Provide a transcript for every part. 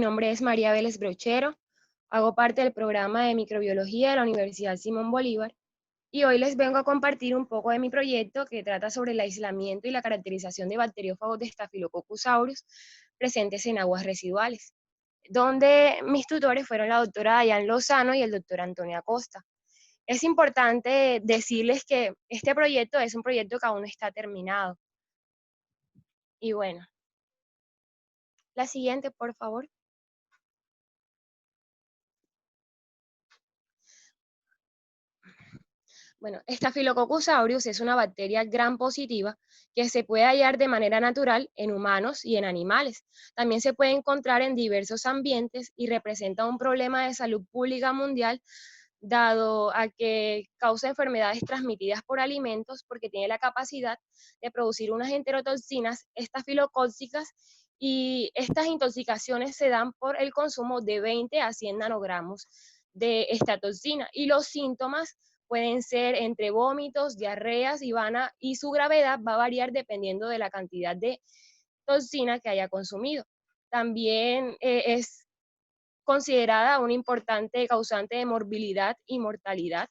Mi nombre es María Vélez Brochero, hago parte del programa de microbiología de la Universidad Simón Bolívar y hoy les vengo a compartir un poco de mi proyecto que trata sobre el aislamiento y la caracterización de bacteriófagos de Staphylococcus aureus presentes en aguas residuales, donde mis tutores fueron la doctora Dayan Lozano y el doctor Antonio Acosta. Es importante decirles que este proyecto es un proyecto que aún no está terminado. Y bueno, la siguiente, por favor. Bueno, Staphylococcus aureus es una bacteria gram positiva que se puede hallar de manera natural en humanos y en animales. También se puede encontrar en diversos ambientes y representa un problema de salud pública mundial dado a que causa enfermedades transmitidas por alimentos porque tiene la capacidad de producir unas enterotoxinas estafilocóccicas y estas intoxicaciones se dan por el consumo de 20 a 100 nanogramos de esta toxina y los síntomas pueden ser entre vómitos, diarreas y su gravedad va a variar dependiendo de la cantidad de toxina que haya consumido. También es considerada un importante causante de morbilidad y mortalidad.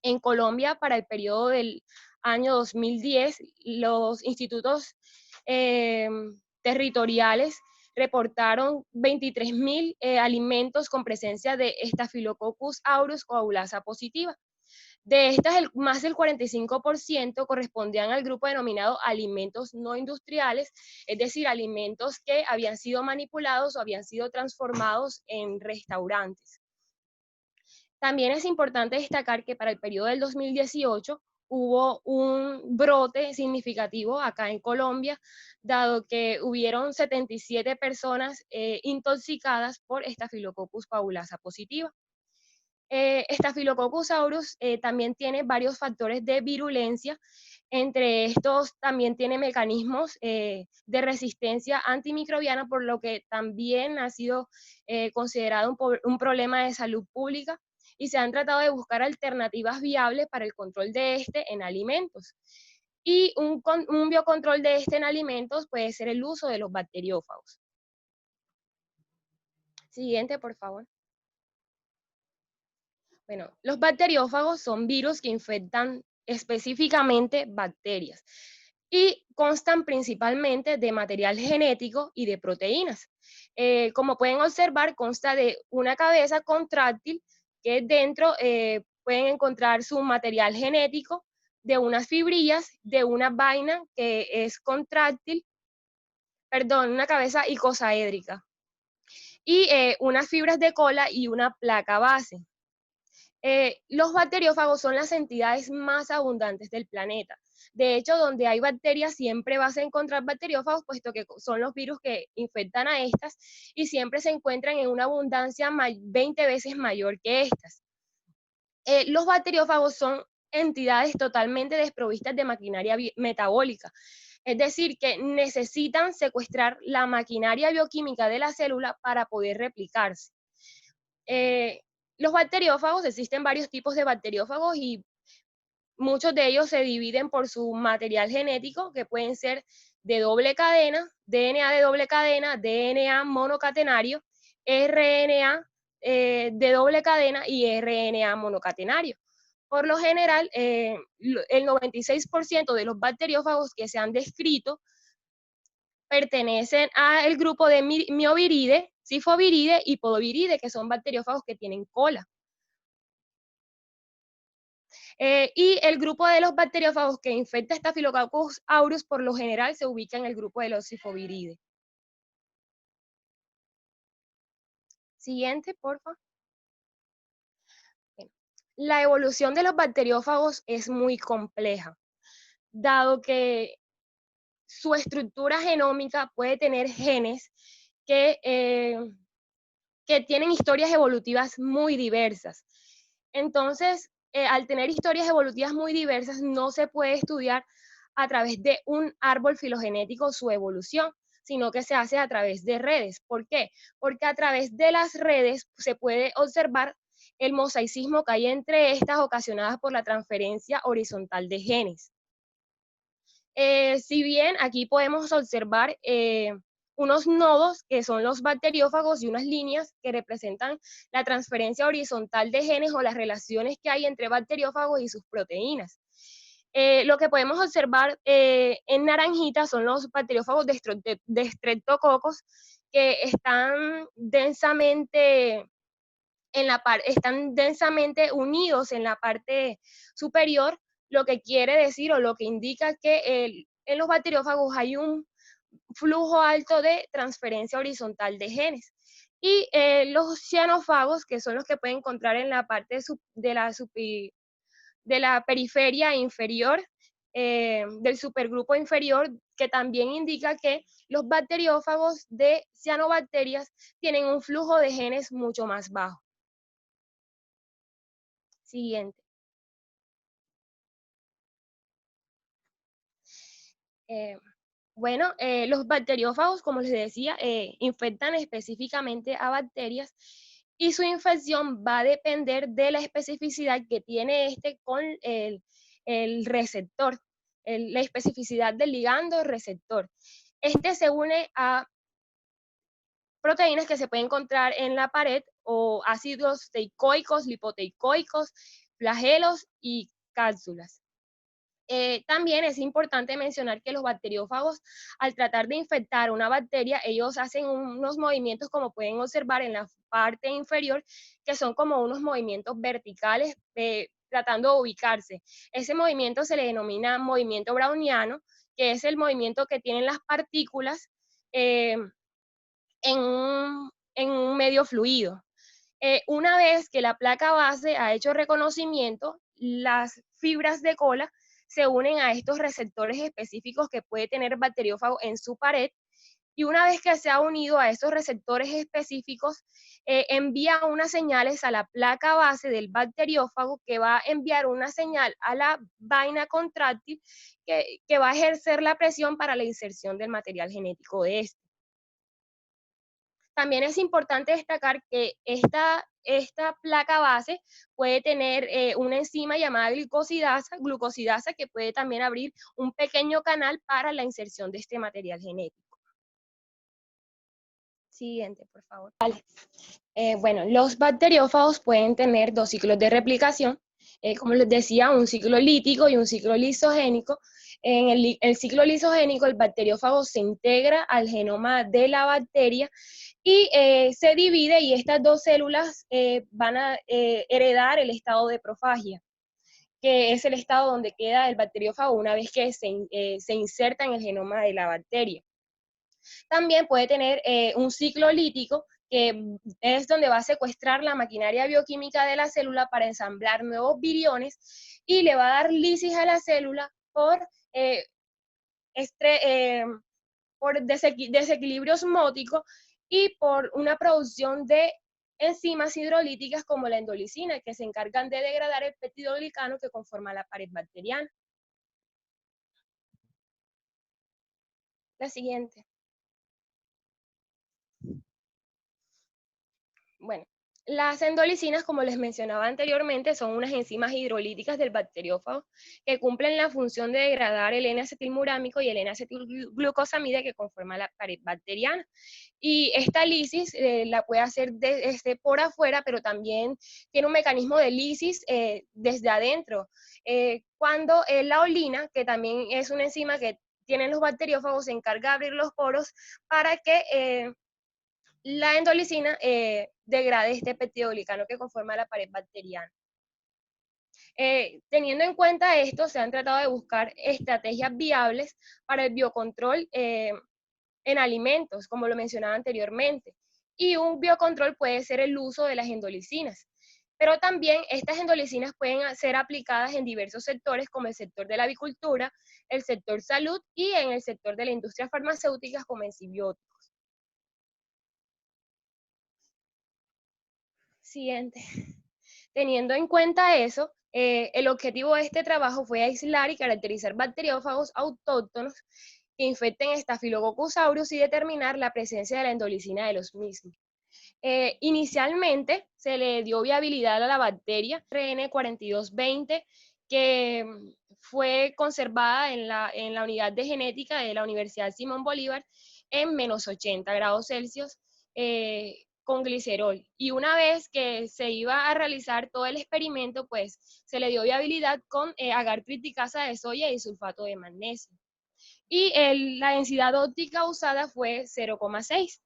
En Colombia, para el periodo del año 2010, los institutos territoriales reportaron 23.000 alimentos con presencia de Staphylococcus aureus coagulasa positiva. De estas, más del 45% correspondían al grupo denominado alimentos no industriales, es decir, alimentos que habían sido manipulados o habían sido transformados en restaurantes. También es importante destacar que para el periodo del 2018 hubo un brote significativo acá en Colombia, dado que hubieron 77 personas intoxicadas por Staphylococcus coagulasa positiva. Staphylococcus aureus también tiene varios factores de virulencia, entre estos también tiene mecanismos de resistencia antimicrobiana, por lo que también ha sido considerado un problema de salud pública y se han tratado de buscar alternativas viables para el control de este en alimentos. Y un biocontrol de este en alimentos puede ser el uso de los bacteriófagos. Siguiente, por favor. Bueno, los bacteriófagos son virus que infectan específicamente bacterias y constan principalmente de material genético y de proteínas. Como pueden observar, consta de una cabeza contráctil que dentro pueden encontrar su material genético, de unas fibrillas, de una vaina que es contráctil, perdón, una cabeza icosaédrica, y unas fibras de cola y una placa base. Los bacteriófagos son las entidades más abundantes del planeta. De hecho, donde hay bacterias siempre vas a encontrar bacteriófagos, puesto que son los virus que infectan a estas y siempre se encuentran en una abundancia 20 veces mayor que estas. Los bacteriófagos son entidades totalmente desprovistas de maquinaria metabólica, es decir, que necesitan secuestrar la maquinaria bioquímica de la célula para poder replicarse. Los bacteriófagos, existen varios tipos de bacteriófagos y muchos de ellos se dividen por su material genético, que pueden ser de doble cadena, DNA de doble cadena, DNA monocatenario, RNA de doble cadena y RNA monocatenario. Por lo general, el 96% de los bacteriófagos que se han descrito pertenecen al grupo de Mioviridae, Sifoviridae y Podobiridae, que son bacteriófagos que tienen cola. Y el grupo de los bacteriófagos que infecta Staphylococcus aureus por lo general se ubica en el grupo de los Sifoviridae. Siguiente, por favor. La evolución de los bacteriófagos es muy compleja, dado que su estructura genómica puede tener genes que tienen historias evolutivas muy diversas. Entonces, al tener historias evolutivas muy diversas, no se puede estudiar a través de un árbol filogenético su evolución, sino que se hace a través de redes. ¿Por qué? Porque a través de las redes se puede observar el mosaicismo que hay entre estas ocasionadas por la transferencia horizontal de genes. Si bien aquí podemos observar unos nodos que son los bacteriófagos y unas líneas que representan la transferencia horizontal de genes o las relaciones que hay entre bacteriófagos y sus proteínas. Lo que podemos observar en naranjita son los bacteriófagos de estreptococos que están densamente están densamente unidos en la parte superior, lo que quiere decir o lo que indica que en los bacteriófagos hay un flujo alto de transferencia horizontal de genes. Y los cianófagos, que son los que pueden encontrar en la parte de la periferia inferior, del supergrupo inferior, que también indica que los bacteriófagos de cianobacterias tienen un flujo de genes mucho más bajo. Siguiente. Eh, bueno, los bacteriófagos, como les decía, infectan específicamente a bacterias y su infección va a depender de la especificidad que tiene este con el receptor, la especificidad del ligando receptor. Este se une a proteínas que se pueden encontrar en la pared o ácidos teicoicos, lipoteicoicos, flagelos y cápsulas. También es importante mencionar que los bacteriófagos, al tratar de infectar una bacteria, ellos hacen unos movimientos, como pueden observar en la parte inferior, que son como unos movimientos verticales, tratando de ubicarse. Ese movimiento se le denomina movimiento browniano, que es el movimiento que tienen las partículas eh, en un medio fluido. Una vez que la placa base ha hecho reconocimiento, las fibras de cola se unen a estos receptores específicos que puede tener bacteriófago en su pared, y una vez que se ha unido a estos receptores específicos, envía unas señales a la placa base del bacteriófago, que va a enviar una señal a la vaina contráctil que va a ejercer la presión para la inserción del material genético de este. También es importante destacar que esta placa base puede tener una enzima llamada glucosidasa, que puede también abrir un pequeño canal para la inserción de este material genético. Siguiente, por favor. Vale. Bueno, los bacteriófagos pueden tener dos ciclos de replicación, como les decía, un ciclo lítico y un ciclo lisogénico. En el ciclo lisogénico, el bacteriófago se integra al genoma de la bacteria y se divide, y estas dos células van a heredar el estado de profagia, que es el estado donde queda el bacteriófago una vez que se inserta en el genoma de la bacteria. También puede tener un ciclo lítico, que es donde va a secuestrar la maquinaria bioquímica de la célula para ensamblar nuevos viriones, y le va a dar lisis a la célula eh, por desequilibrio osmótico y por una producción de enzimas hidrolíticas como la endolicina, que se encargan de degradar el peptidoglicano que conforma la pared bacteriana. La siguiente. Bueno, las endolicinas, como les mencionaba anteriormente, son unas enzimas hidrolíticas del bacteriófago que cumplen la función de degradar el N-acetilmurámico y el N-acetilglucosamida que conforma la pared bacteriana. Y esta lisis la puede hacer por afuera, pero también tiene un mecanismo de lisis desde adentro. Cuando la olina, que también es una enzima que tienen los bacteriófagos, se encarga de abrir los poros para que la endolicina degrade este peptidoglicano que conforma la pared bacteriana. Teniendo en cuenta esto, se han tratado de buscar estrategias viables para el biocontrol en alimentos, como lo mencionaba anteriormente. Y un biocontrol puede ser el uso de las endolicinas. Pero también estas endolicinas pueden ser aplicadas en diversos sectores, como el sector de la avicultura, el sector salud y en el sector de la industria farmacéutica, como en antibióticos. Siguiente. Teniendo en cuenta eso, el objetivo de este trabajo fue aislar y caracterizar bacteriófagos autóctonos que infecten Staphylococcus aureus y determinar la presencia de la endolicina de los mismos. Inicialmente se le dio viabilidad a la bacteria RN4220, que fue conservada en la unidad de genética de la Universidad Simón Bolívar, en menos 80 grados Celsius con glicerol. Y una vez que se iba a realizar todo el experimento, pues se le dio viabilidad con agar triticasa de soya y sulfato de magnesio. Y la densidad óptica usada fue 0,6.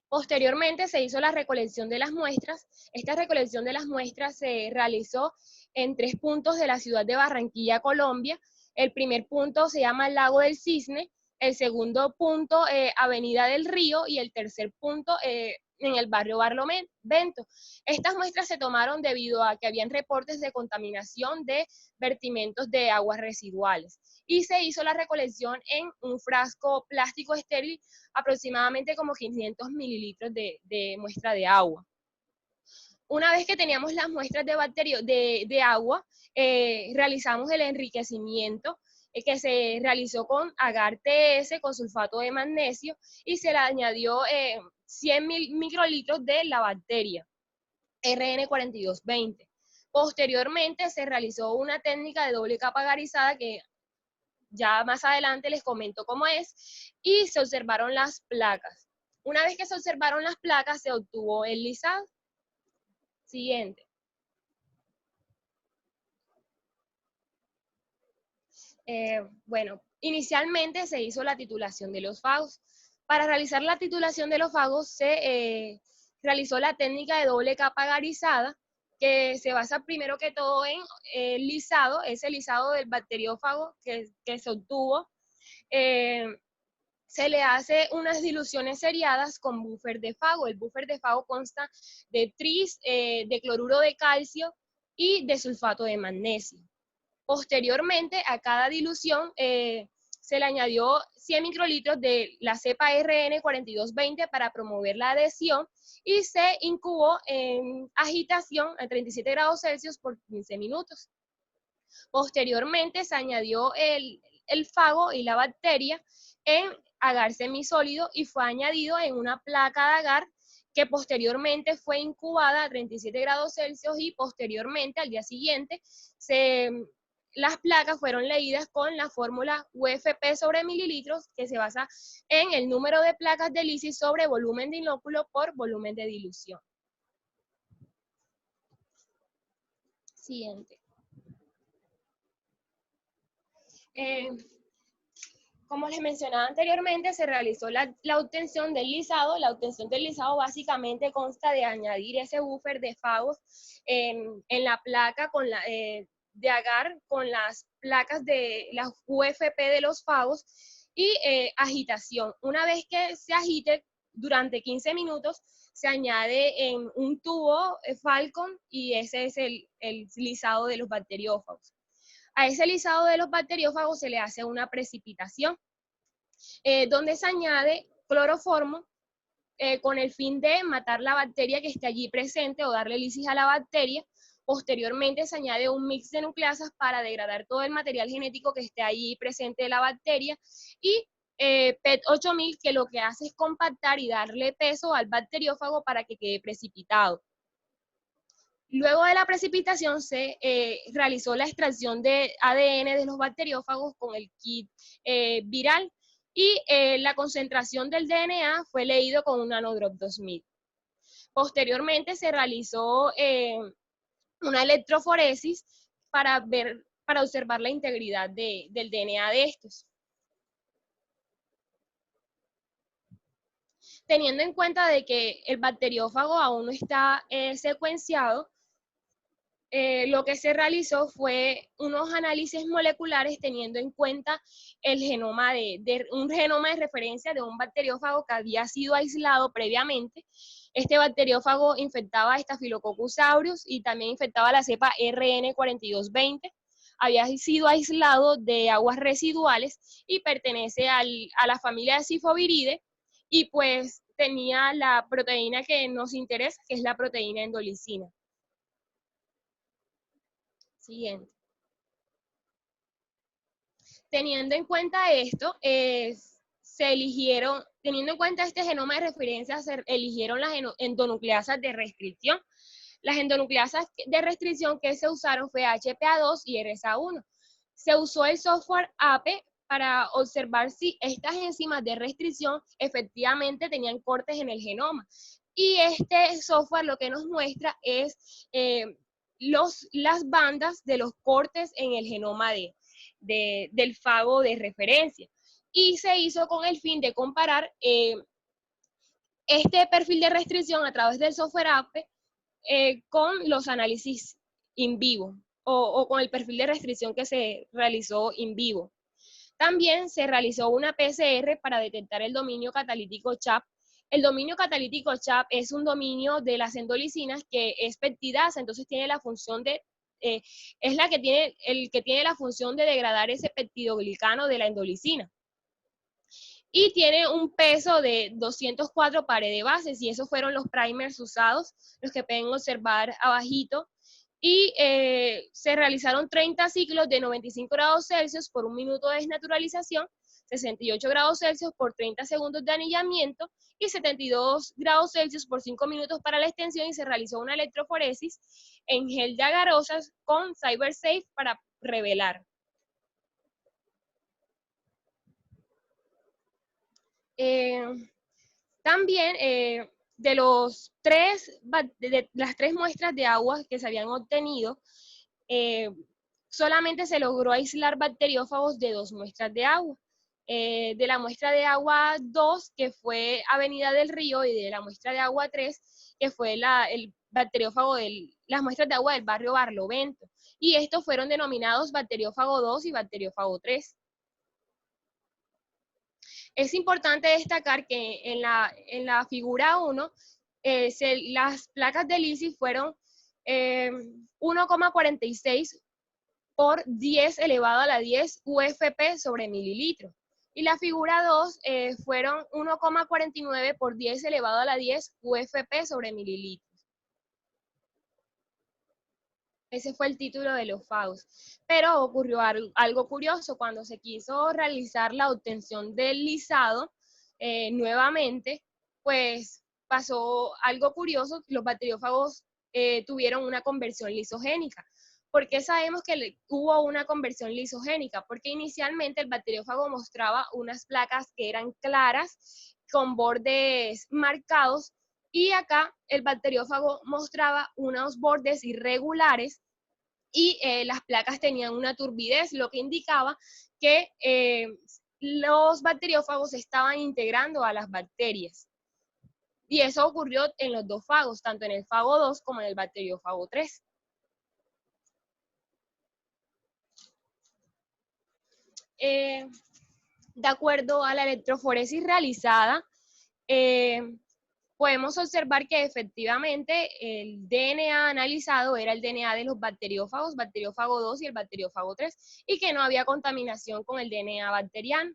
Posteriormente se hizo la recolección de las muestras. Esta recolección de las muestras se realizó en 3 puntos de la ciudad de Barranquilla, Colombia. El primer punto se llama Lago del Cisne, el segundo punto Avenida del Río y el tercer punto en el barrio Barlovento. Estas muestras se tomaron debido a que habían reportes de contaminación de vertimientos de aguas residuales y se hizo la recolección en un frasco plástico estéril, aproximadamente como 500 mililitros de muestra de agua. Una vez que teníamos las muestras de agua, realizamos el enriquecimiento que se realizó con agar TS, con sulfato de magnesio, y se le añadió 100 microlitros de la bacteria RN4220. Posteriormente se realizó una técnica de doble capa agarizada que ya más adelante les comento cómo es, y se observaron las placas. Una vez que se observaron las placas, se obtuvo el lisado. Siguiente. Bueno, inicialmente se hizo la titulación de los fagos. Para realizar la titulación de los fagos se realizó la técnica de doble capa agarizada, que se basa primero que todo en el lisado, ese lisado del bacteriófago que se obtuvo. Se le hace unas diluciones seriadas con buffer de fago. El buffer de fago consta de tris, de cloruro de calcio y de sulfato de magnesio. Posteriormente, a cada dilución se le añadió 100 microlitros de la cepa RN4220 para promover la adhesión y se incubó en agitación a 37 grados Celsius por 15 minutos. Posteriormente se añadió el fago y la bacteria en agar semisólido y fue añadido en una placa de agar que posteriormente fue incubada a 37 grados Celsius y posteriormente al día siguiente las placas fueron leídas con la fórmula UFP sobre mililitros, que se basa en el número de placas de lisis sobre volumen de inóculo por volumen de dilución. Siguiente. Como les mencionaba anteriormente, se realizó la obtención del lisado. La obtención del lisado básicamente consta de añadir ese buffer de fagos en la placa de agar con las placas de las UFP de los fagos y agitación. Una vez que se agite durante 15 minutos, se añade en un tubo Falcon y ese es el lisado de los bacteriófagos. A ese lisado de los bacteriófagos se le hace una precipitación, donde se añade cloroformo con el fin de matar la bacteria que esté allí presente o darle lisis a la bacteria. Posteriormente se añade un mix de nucleasas para degradar todo el material genético que esté allí presente de la bacteria, y PET 8000, que lo que hace es compactar y darle peso al bacteriófago para que quede precipitado. Luego de la precipitación se realizó la extracción de ADN de los bacteriófagos con el kit viral y la concentración del DNA fue leído con un nanodrop 2000. Posteriormente se realizó una electroforesis para observar la integridad del DNA de estos. Teniendo en cuenta de que el bacteriófago aún no está secuenciado, lo que se realizó fue unos análisis moleculares teniendo en cuenta el genoma un genoma de referencia de un bacteriófago que había sido aislado previamente. Este bacteriófago infectaba a Staphylococcus aureus y también infectaba la cepa RN4220. Había sido aislado de aguas residuales y pertenece a la familia de Sifoviridae, y pues tenía la proteína que nos interesa, que es la proteína endolicina. Siguiente. Teniendo en cuenta esto, teniendo en cuenta este genoma de referencia, se eligieron las endonucleasas de restricción. Las endonucleasas de restricción que se usaron fue HPA2 y RSA1. Se usó el software APE para observar si estas enzimas de restricción efectivamente tenían cortes en el genoma. Y este software lo que nos muestra es las bandas de los cortes en el genoma del fago de referencia. Y se hizo con el fin de comparar este perfil de restricción a través del software APE con los análisis in vivo o con el perfil de restricción que se realizó in vivo. También se realizó una PCR para detectar el dominio catalítico CHAP. El dominio catalítico CHAP es un dominio de las endolicinas que es peptidasa, entonces tiene la función de, es el que tiene la función de degradar ese peptidoglicano de la endolicina. Y tiene un peso de 204 pares de bases, y esos fueron los primers usados, los que pueden observar abajito. Y se realizaron 30 ciclos de 95 grados Celsius por un minuto de desnaturalización, 68 grados Celsius por 30 segundos de anillamiento y 72 grados Celsius por 5 minutos para la extensión, y se realizó una electroforesis en gel de agarosas con CyberSafe para revelar. También de las tres muestras de agua que se habían obtenido, solamente se logró aislar bacteriófagos de 2 muestras de agua. De la muestra de agua 2, que fue Avenida del Río, y de la muestra de agua 3, que fue el bacteriófago las muestras de agua del barrio Barlovento. Y estos fueron denominados bacteriófago 2 y bacteriófago 3. Es importante destacar que en la figura 1, las placas de Lisi fueron 1,46 por 10 elevado a la 10 UFP sobre mililitro. Y la figura 2 fueron 1,49 por 10 elevado a la 10 UFP sobre mililitro. Ese fue el título de los fagos. Pero ocurrió algo curioso cuando se quiso realizar la obtención del lisado nuevamente, pues pasó algo curioso. Los bacteriófagos tuvieron una conversión lisogénica. ¿Por qué sabemos que hubo una conversión lisogénica? Porque inicialmente el bacteriófago mostraba unas placas que eran claras, con bordes marcados, y acá el bacteriófago mostraba unos bordes irregulares, y las placas tenían una turbidez, lo que indicaba que los bacteriófagos estaban integrando a las bacterias. Y eso ocurrió en los dos fagos, tanto en el fago 2 como en el bacteriófago 3. De acuerdo a la electroforesis realizada, podemos observar que efectivamente el DNA analizado era el DNA de los bacteriófagos, bacteriófago 2 y el bacteriófago 3, y que no había contaminación con el DNA bacteriano.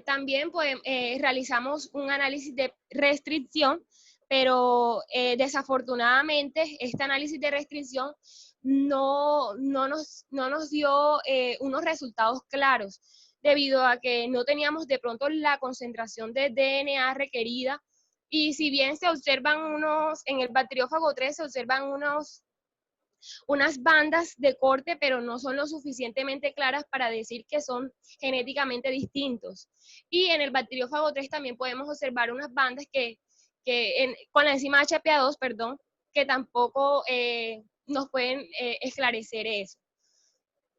También realizamos un análisis de restricción, pero desafortunadamente este análisis de restricción no nos dio unos resultados claros, debido a que no teníamos de pronto la concentración de DNA requerida. Y si bien se observan en el bacteriófago 3 se observan unas bandas de corte, pero no son lo suficientemente claras para decir que son genéticamente distintos. Y en el bacteriófago 3 también podemos observar unas bandas con la enzima HPA2, perdón, que tampoco nos pueden esclarecer eso.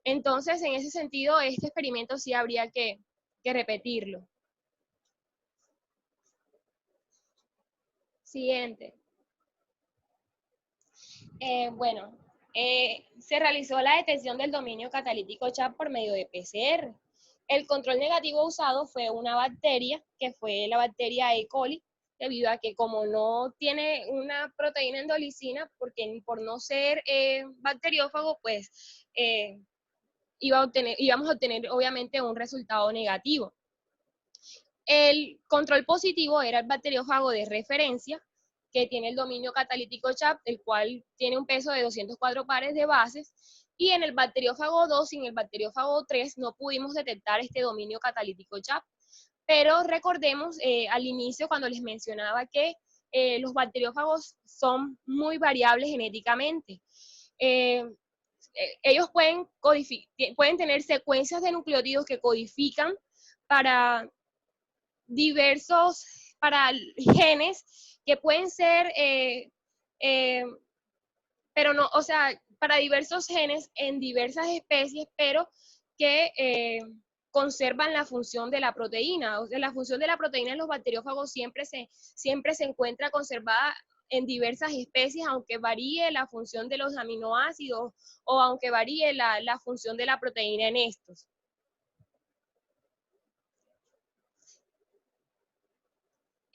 Entonces, en ese sentido, este experimento sí habría que repetirlo. Siguiente. Bueno, se realizó la detección del dominio catalítico CHAP por medio de PCR. El control negativo usado fue una bacteria, que fue la bacteria E. coli, debido a que como no tiene una proteína endolicina, por no ser bacteriófago, pues íbamos a obtener obviamente un resultado negativo. El control positivo era el bacteriófago de referencia, que tiene el dominio catalítico CHAP, el cual tiene un peso de 204 pares de bases, y en el bacteriófago 2 y en el bacteriófago 3 no pudimos detectar este dominio catalítico CHAP. Pero recordemos al inicio cuando les mencionaba que los bacteriófagos son muy variables genéticamente. ellos pueden tener secuencias de nucleótidos que codifican para para genes que pueden ser, pero no, o sea, para diversos genes en diversas especies, pero que conservan la función de la proteína. O sea, la función de la proteína en los bacteriófagos siempre se encuentra conservada en diversas especies, aunque varíe la función de los aminoácidos o aunque varíe la función de la proteína en estos.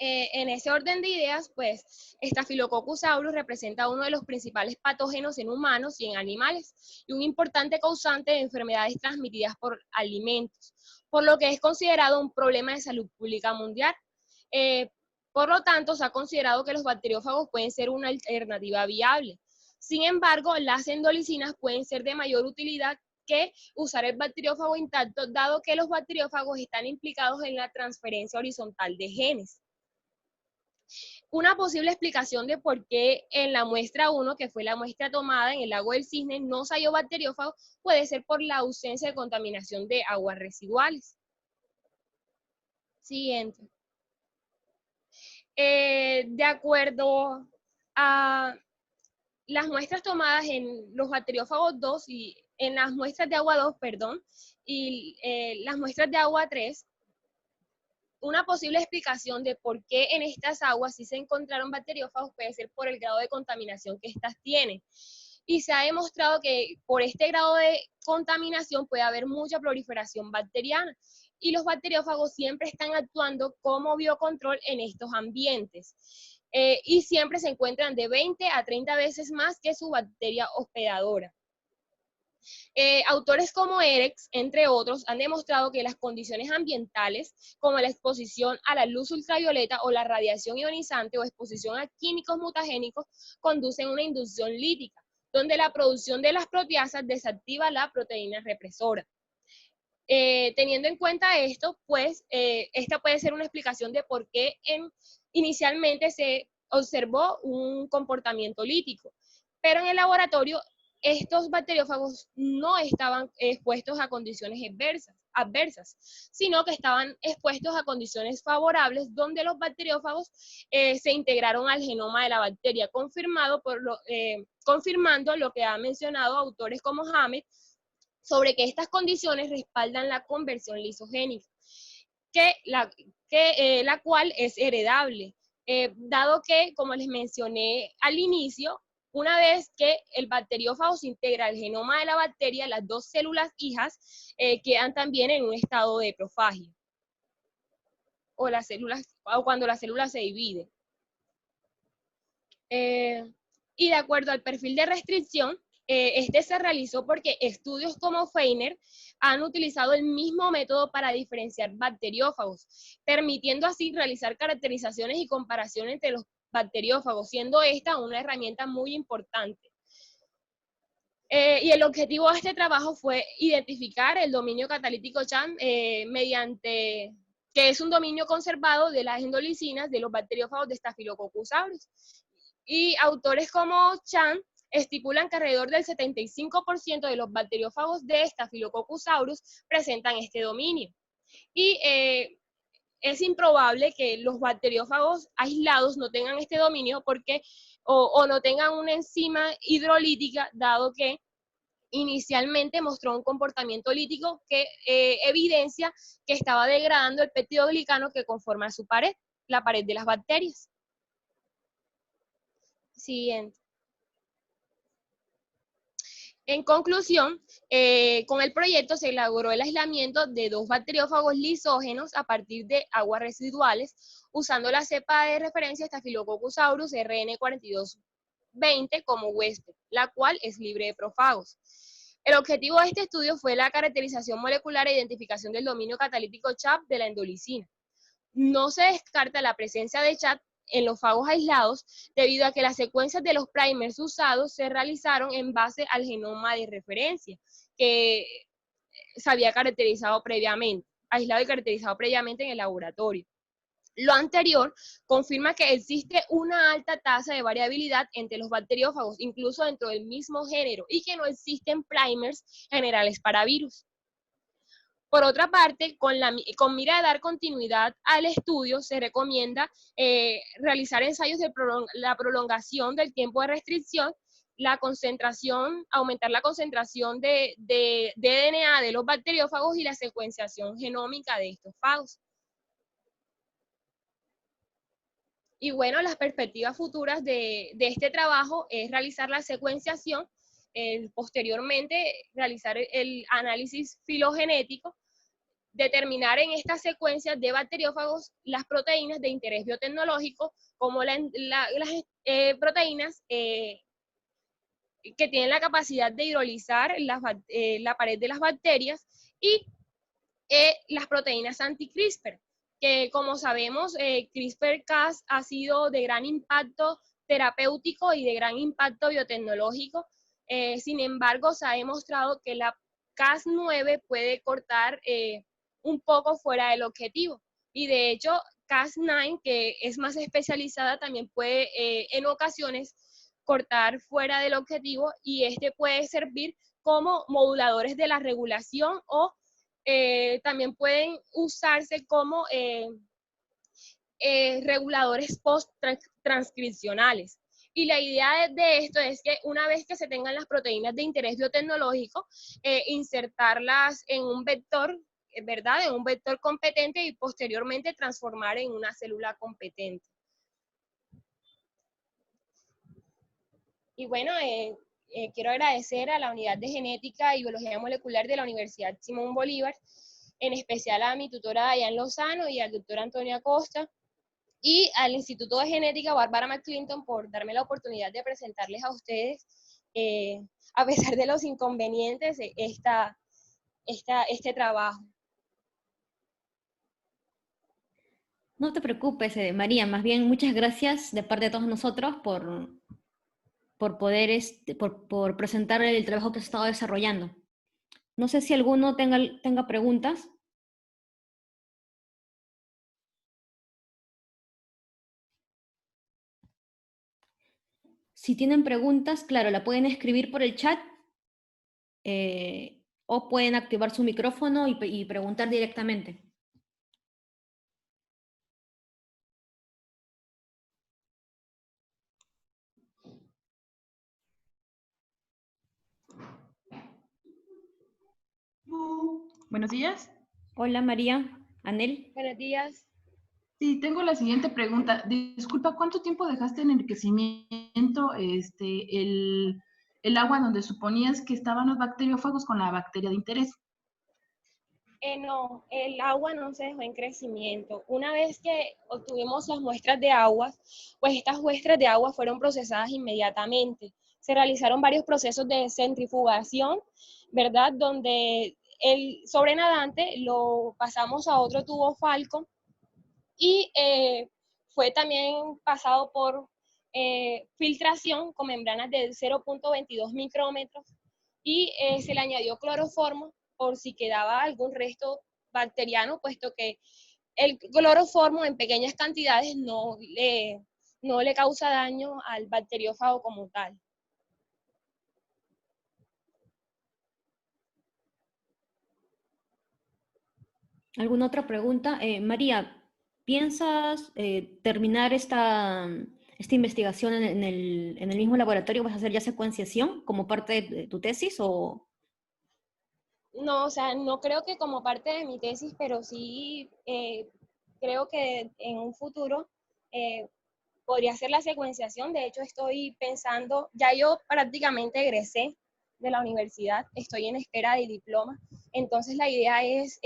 En ese orden de ideas, pues, Staphylococcus aureus representa uno de los principales patógenos en humanos y en animales, y un importante causante de enfermedades transmitidas por alimentos, por lo que es considerado un problema de salud pública mundial. Por lo tanto, se ha considerado que los bacteriófagos pueden ser una alternativa viable. Sin embargo, las endolicinas pueden ser de mayor utilidad que usar el bacteriófago intacto, dado que los bacteriófagos están implicados en la transferencia horizontal de genes. Una posible explicación de por qué en la muestra 1, que fue la muestra tomada en el lago del Cisne, no se halló bacteriófago, puede ser por la ausencia de contaminación de aguas residuales. Siguiente. De acuerdo a las muestras tomadas en los bacteriófagos 2 y en las muestras de agua 2, perdón, y las muestras de agua 3, una posible explicación de por qué en estas aguas sí se encontraron bacteriófagos puede ser por el grado de contaminación que estas tienen. Y se ha demostrado que por este grado de contaminación puede haber mucha proliferación bacteriana. Y los bacteriófagos siempre están actuando como biocontrol en estos ambientes. Y siempre se encuentran de 20 a 30 veces más que su bacteria hospedadora. Autores como Erex, entre otros, han demostrado que las condiciones ambientales, como la exposición a la luz ultravioleta o la radiación ionizante o exposición a químicos mutagénicos, conducen a una inducción lítica, donde la producción de las proteasas desactiva la proteína represora. Teniendo en cuenta esto, pues, esta puede ser una explicación de por qué inicialmente se observó un comportamiento lítico, pero en el laboratorio estos bacteriófagos no estaban expuestos a condiciones adversas, sino que estaban expuestos a condiciones favorables donde los bacteriófagos se integraron al genoma de la bacteria, confirmando lo que han mencionado autores como Hamed, sobre que estas condiciones respaldan la conversión lisogénica, la cual es heredable, dado que, como les mencioné al inicio, una vez que el bacteriófago se integra al genoma de la bacteria, las dos células hijas quedan también en un estado de profagia, o cuando la célula se divide. Y de acuerdo al perfil de restricción, este se realizó porque estudios como Feiner han utilizado el mismo método para diferenciar bacteriófagos, permitiendo así realizar caracterizaciones y comparaciones entre los bacteriófagos, siendo esta una herramienta muy importante. Y el objetivo de este trabajo fue identificar el dominio catalítico CHAN que es un dominio conservado de las endolicinas de los bacteriófagos de Staphylococcus aureus. Y autores como Chan estipulan que alrededor del 75% de los bacteriófagos de Staphylococcus aureus presentan este dominio. Y es improbable que los bacteriófagos aislados no tengan este dominio o no tengan una enzima hidrolítica, dado que inicialmente mostró un comportamiento lítico que evidencia que estaba degradando el peptidoglicano que conforma su pared, la pared de las bacterias. Siguiente. En conclusión, con el proyecto se logró el aislamiento de 2 bacteriófagos lisógenos a partir de aguas residuales, usando la cepa de referencia Staphylococcus aureus RN4220 como huésped, la cual es libre de profagos. El objetivo de este estudio fue la caracterización molecular e identificación del dominio catalítico CHAP de la endolicina. No se descarta la presencia de CHAP en los fagos aislados, debido a que las secuencias de los primers usados se realizaron en base al genoma de referencia, que se había caracterizado previamente, aislado y caracterizado previamente en el laboratorio. Lo anterior confirma que existe una alta tasa de variabilidad entre los bacteriófagos, incluso dentro del mismo género, y que no existen primers generales para virus. Por otra parte, con mira de dar continuidad al estudio, se recomienda realizar ensayos de la prolongación del tiempo de restricción, aumentar la concentración de DNA de los bacteriófagos y la secuenciación genómica de estos fagos. Y bueno, las perspectivas futuras de este trabajo es realizar la secuenciación, posteriormente realizar el análisis filogenético, determinar en estas secuencias de bacteriófagos las proteínas de interés biotecnológico, como las proteínas que tienen la capacidad de hidrolizar la pared de las bacterias, y las proteínas anti-CRISPR, que como sabemos, CRISPR-Cas ha sido de gran impacto terapéutico y de gran impacto biotecnológico. Sin embargo, se ha demostrado que la Cas9 puede cortar un poco fuera del objetivo. Y de hecho, Cas9, que es más especializada, también puede en ocasiones cortar fuera del objetivo, y este puede servir como moduladores de la regulación, o también pueden usarse como reguladores post-transcripcionales. Y la idea de esto es que una vez que se tengan las proteínas de interés biotecnológico, insertarlas en un vector, ¿verdad? En un vector competente, y posteriormente transformar en una célula competente. Y bueno, quiero agradecer a la Unidad de Genética y Biología Molecular de la Universidad Simón Bolívar, en especial a mi tutora Dayan Lozano y al doctor Antonio Acosta, y al Instituto de Genética Barbara McClinton, por darme la oportunidad de presentarles a ustedes, a pesar de los inconvenientes, este trabajo. No te preocupes, María, más bien muchas gracias de parte de todos nosotros por poder por presentar el trabajo que has estado desarrollando. No sé si alguno tenga preguntas. Si tienen preguntas, claro, la pueden escribir por el chat o pueden activar su micrófono y preguntar directamente. Buenos días. Hola María, Anel. Buenos días. Sí, tengo la siguiente pregunta. Disculpa, ¿cuánto tiempo dejaste en enriquecimiento el agua donde suponías que estaban los bacteriófagos con la bacteria de interés? No, el agua no se dejó en crecimiento. Una vez que obtuvimos las muestras de agua, pues estas muestras de agua fueron procesadas inmediatamente. Se realizaron varios procesos de centrifugación, ¿verdad? Donde el sobrenadante lo pasamos a otro tubo Falcon, y fue también pasado por filtración con membranas de 0.22 micrómetros, y se le añadió cloroformo por si quedaba algún resto bacteriano, puesto que el cloroformo en pequeñas cantidades no le causa daño al bacteriófago como tal. ¿Alguna otra pregunta? María, ¿piensas terminar esta investigación en el mismo laboratorio? ¿Vas a hacer ya secuenciación como parte de tu tesis o...? No, o sea, no creo que como parte de mi tesis, pero sí creo que en un futuro podría hacer la secuenciación. De hecho, estoy pensando, ya yo prácticamente egresé de la universidad, estoy en espera de diploma, entonces la idea es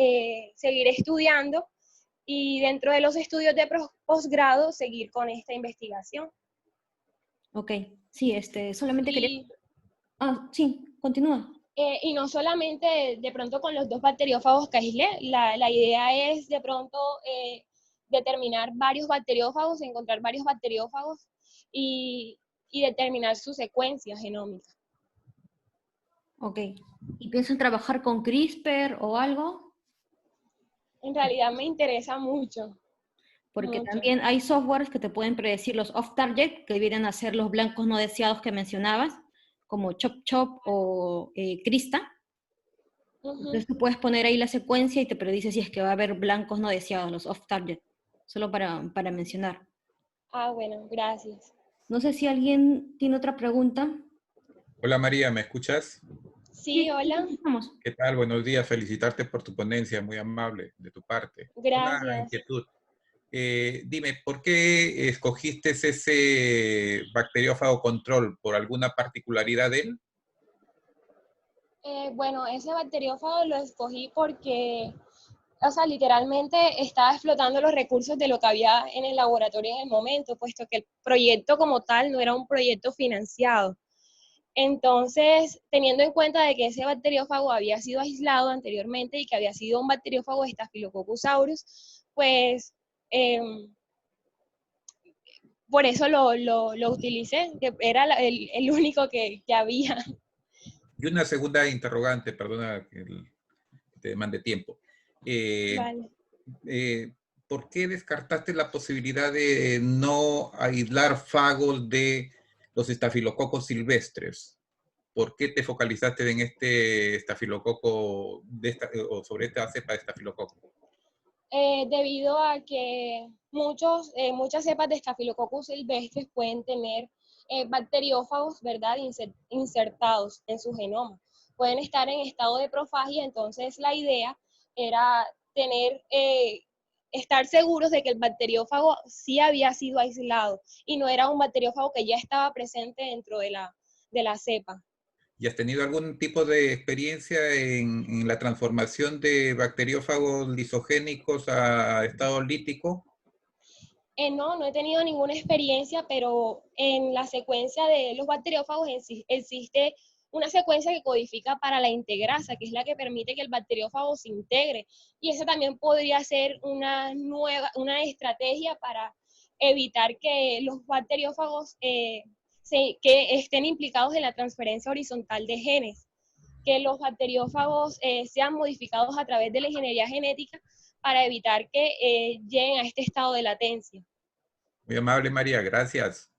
seguir estudiando, y dentro de los estudios de posgrado seguir con esta investigación. Ok, sí, solamente quería... Ah, sí, continúa. Y no solamente de pronto con los 2 bacteriófagos que aislé, la idea es de pronto determinar varios bacteriófagos, encontrar varios bacteriófagos, y determinar su secuencia genómica. Ok. ¿Y piensan trabajar con CRISPR o algo? En realidad me interesa mucho. Porque Mucho. también hay softwares que te pueden predecir los off-target, que vienen a ser los blancos no deseados que mencionabas, como ChopChop o Krista. Ujú. Entonces tú puedes poner ahí la secuencia y te predice si es que va a haber blancos no deseados, los off-target, solo para mencionar. Ah, bueno, gracias. No sé si alguien tiene otra pregunta. Hola María, ¿me escuchas? Sí, hola. Vamos. ¿Qué tal? Buenos días, felicitarte por tu ponencia, muy amable de tu parte. Una Gracias. inquietud. Dime, ¿por qué escogiste ese bacteriófago control? ¿Por alguna particularidad de él? Bueno, ese bacteriófago lo escogí porque, o sea, literalmente estaba explotando los recursos de lo que había en el laboratorio en el momento, puesto que el proyecto como tal no era un proyecto financiado. Entonces, teniendo en cuenta de que ese bacteriófago había sido aislado anteriormente y que había sido un bacteriófago de Staphylococcus aureus, pues por eso lo utilicé, que era el único que había. Y una segunda interrogante, perdona que te demande tiempo. Vale. ¿Por qué descartaste la posibilidad de no aislar fagos de los estafilococos silvestres? ¿Por qué te focalizaste en este estafilococo o sobre esta cepa de estafilococo? Debido a que muchas cepas de Staphylococcus silvestres pueden tener bacteriófagos, ¿verdad?, insertados en su genoma. Pueden estar en estado de profagia, entonces la idea era estar seguros de que el bacteriófago sí había sido aislado y no era un bacteriófago que ya estaba presente dentro de la cepa. ¿Y has tenido algún tipo de experiencia en la transformación de bacteriófagos lisogénicos a estado lítico? No he tenido ninguna experiencia, pero en la secuencia de los bacteriófagos existe una secuencia que codifica para la integrasa, que es la que permite que el bacteriófago se integre. Y esa también podría ser una estrategia para evitar que los bacteriófagos que estén implicados en la transferencia horizontal de genes, que los bacteriófagos sean modificados a través de la ingeniería genética para evitar que lleguen a este estado de latencia. Muy amable, María, gracias.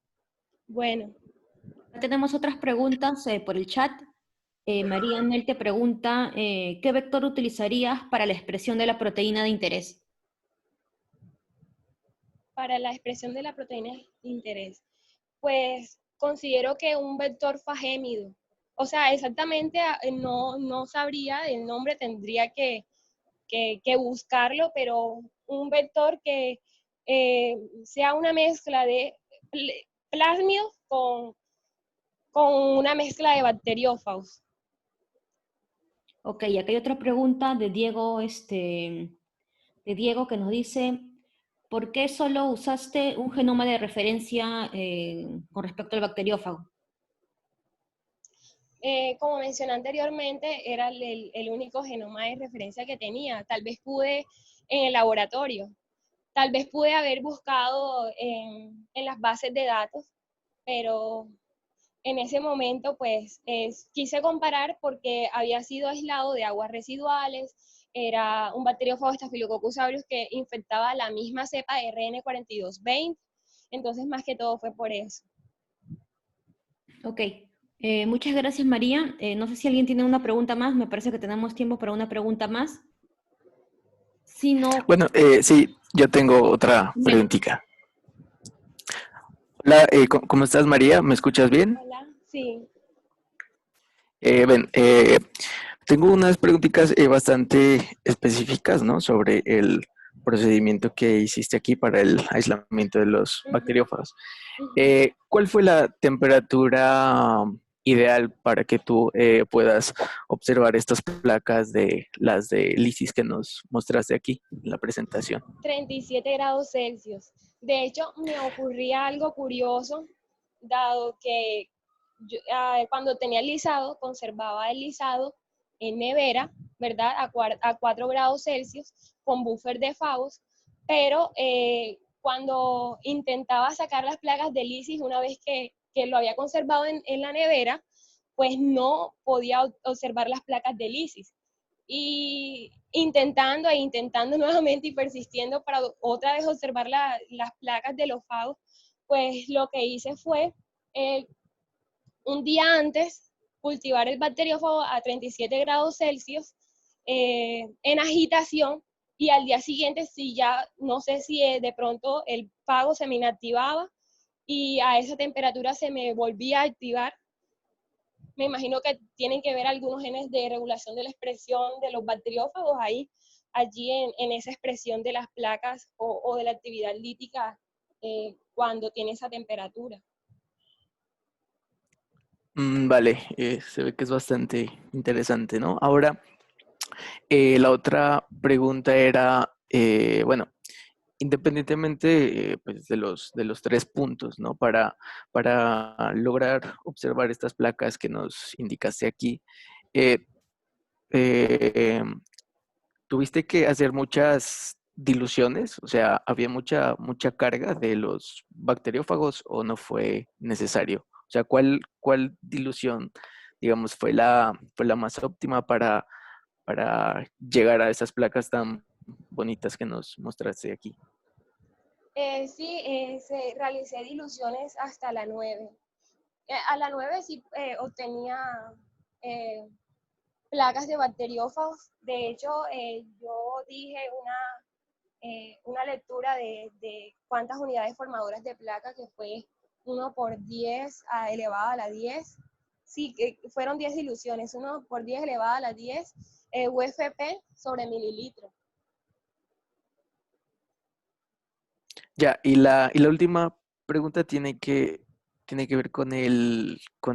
Bueno, Tenemos otras preguntas por el chat. María Nel te pregunta, ¿qué vector utilizarías para la expresión de la proteína de interés? para la expresión de la proteína de interés, pues considero que un vector fagémido, o sea, exactamente no sabría el nombre, tendría que buscarlo, pero un vector que sea una mezcla de plásmidos con una mezcla de bacteriófagos. Ok, aquí hay otra pregunta de Diego, de Diego que nos dice, ¿por qué solo usaste un genoma de referencia con respecto al bacteriófago? Como mencioné anteriormente, era el único genoma de referencia que tenía. Tal vez pude en el laboratorio, tal vez pude haber buscado en las bases de datos, pero en ese momento pues quise comparar porque había sido aislado de aguas residuales, era un bacteriófago Staphylococcus aureus que infectaba la misma cepa de RN4220, entonces más que todo fue por eso. Ok, muchas gracias María. No sé si alguien tiene una pregunta más, me parece que tenemos tiempo para una pregunta más. Si no... Bueno, sí, yo tengo otra preguntita. Hola, ¿cómo estás María? ¿Me escuchas bien? Hola, sí. Tengo unas preguntitas bastante específicas, ¿no? Sobre el procedimiento que hiciste aquí para el aislamiento de los bacteriófagos. ¿Cuál fue la temperatura ideal para que tú puedas observar estas placas de las de lisis que nos mostraste aquí en la presentación? 37 grados Celsius. De hecho, me ocurría algo curioso, dado que yo, cuando tenía el lisado, conservaba el lisado en nevera, ¿verdad? A 4 grados Celsius, con buffer de FAOS, pero cuando intentaba sacar las plagas de lisis una vez que lo había conservado en la nevera, pues no podía observar las placas de lisis. Y intentando e intentando nuevamente y persistiendo para otra vez observar las placas de los fagos, pues lo que hice fue un día antes cultivar el bacteriófago a 37 grados Celsius en agitación, y al día siguiente, si ya, no sé si de pronto el fago se me inactivaba y a esa temperatura se me volvía a activar. Me imagino que tienen que ver algunos genes de regulación de la expresión de los bacteriófagos allí en esa expresión de las placas o de la actividad lítica cuando tiene esa temperatura. Vale, se ve que es bastante interesante, ¿no? Ahora, la otra pregunta era, bueno, independientemente pues, de los 3 puntos, ¿no? Para lograr observar estas placas que nos indicaste aquí, eh, eh, ¿tuviste que hacer muchas diluciones? O sea, ¿había mucha carga de los bacteriófagos o no fue necesario? O sea, ¿cuál dilución, digamos, fue la más óptima para llegar a esas placas tan bonitas que nos mostraste aquí? Sí, realicé diluciones hasta la 9. A la 9 sí obtenía placas de bacteriófagos. De hecho, yo dije una lectura de cuántas unidades formadoras de placa, que fue 1 por 10 elevado a la 10. Sí, que fueron 10 diluciones, 1 por 10 elevado a la 10 UFP sobre mililitro. Ya, y la última pregunta tiene que ver con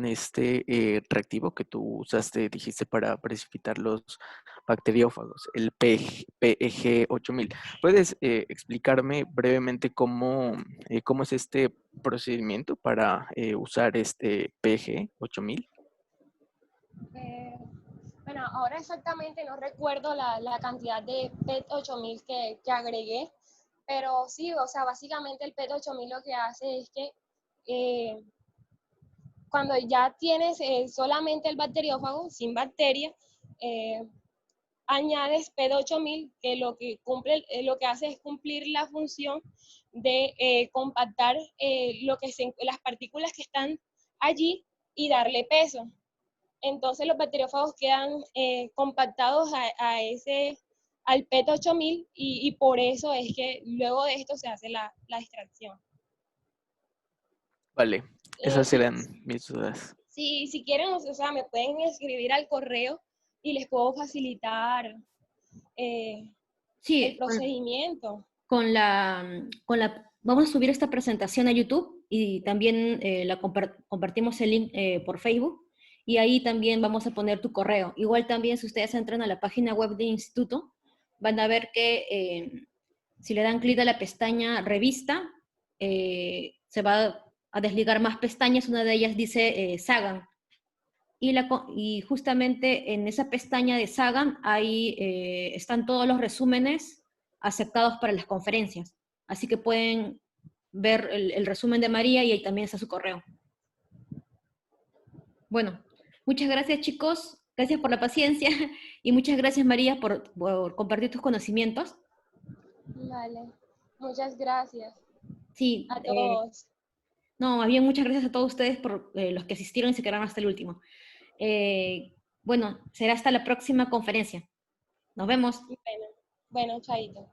este reactivo que tú usaste, dijiste, para precipitar los bacteriófagos, el PEG 8000. ¿Puedes explicarme brevemente cómo es este procedimiento para usar este PEG 8000? Bueno, ahora exactamente no recuerdo la cantidad de PET 8000 que agregué, pero sí, o sea, básicamente el PET 8000 lo que hace es que cuando ya tienes solamente el bacteriófago, sin bacteria, añades PET 8000, que lo que cumple, lo que hace es cumplir la función de compactar las partículas que están allí y darle peso. Entonces los bacteriófagos quedan compactados al PET 8000 y por eso es que luego de esto se hace la extracción. Vale, esas Sí, eran mis dudas. si quieren, o sea, me pueden escribir al correo y les puedo facilitar el Sí, procedimiento. vamos a subir esta presentación a YouTube y también compartimos el link por Facebook, y ahí también vamos a poner tu correo. Igual también, si ustedes entran a la página web del instituto, van a ver que si le dan clic a la pestaña revista, se va a desligar más pestañas. Una de ellas dice Sagan. Y justamente en esa pestaña de Sagan ahí están todos los resúmenes aceptados para las conferencias. Así que pueden ver el resumen de María y ahí también está su correo. Bueno, muchas gracias, chicos. Gracias por la paciencia y muchas gracias, María, por compartir tus conocimientos. Vale, muchas gracias Sí, a todos. no, más bien muchas gracias a todos ustedes por los que asistieron y se quedaron hasta el último. Bueno, será hasta la próxima conferencia. Nos vemos. Bueno, chaito.